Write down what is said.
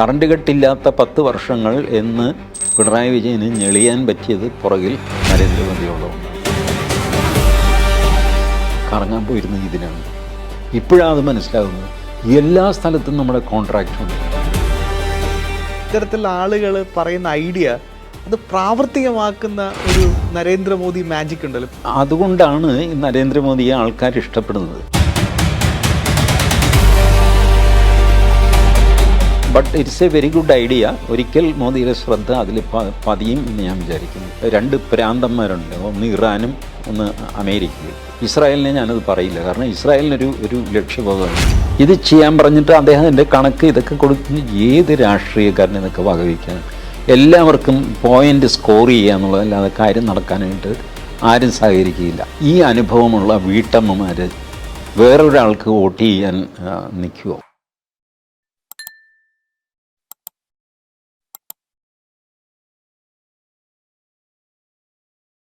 Current കട്ടില്ലാത്ത 10 വർഷങ്ങൾ എന്ന് പിണറായി വിജയന് ഞെളിയാൻ പറ്റിയത് പുറകിൽ നരേന്ദ്രമോദിയോളമുണ്ട്. കറങ്ങാൻ പോയിരുന്നത് ഇതിനാണ്. ഇപ്പോഴാണ് അത് മനസ്സിലാകുന്നത്. എല്ലാ സ്ഥലത്തും നമ്മുടെ കോൺട്രാക്റ്റ് ഉണ്ട്. ഇത്തരത്തിലുള്ള ആളുകൾ പറയുന്ന ഐഡിയ അത് പ്രാവർത്തികമാക്കുന്ന ഒരു നരേന്ദ്രമോദി മാജിക് ഉണ്ടല്ലോ. അതുകൊണ്ടാണ് ഈ നരേന്ദ്രമോദിയെ ആൾക്കാർ ഇഷ്ടപ്പെടുന്നത്. But it's A very good idea. ഒരിക്കൽ മോദിയുടെ ശ്രദ്ധ അതിൽ പതിയും എന്ന് ഞാൻ വിചാരിക്കുന്നു. 2 പ്രാന്തന്മാരുണ്ട്, ഒന്ന് ഇറാനും ഒന്ന് അമേരിക്കയും. ഇസ്രായേലിനെ ഞാനത് പറയില്ല, കാരണം ഇസ്രായേലിനൊരു ലക്ഷ്യബോധമാണ്. ഇത് ചെയ്യാൻ പറഞ്ഞിട്ട് അദ്ദേഹത്തിൻ്റെ കണക്ക് ഇതൊക്കെ കൊടുക്കുന്ന ഏത് രാഷ്ട്രീയക്കാരനെ ഇതൊക്കെ വകവയ്ക്കാൻ, എല്ലാവർക്കും പോയിൻ്റ് സ്കോർ ചെയ്യുക എന്നുള്ളതല്ലാതെ കാര്യം നടക്കാനായിട്ട് ആരും സഹകരിക്കുകയില്ല. ഈ അനുഭവമുള്ള വീട്ടമ്മമാർ വേറൊരാൾക്ക് വോട്ട് ചെയ്യാൻ നിൽക്കുമോ?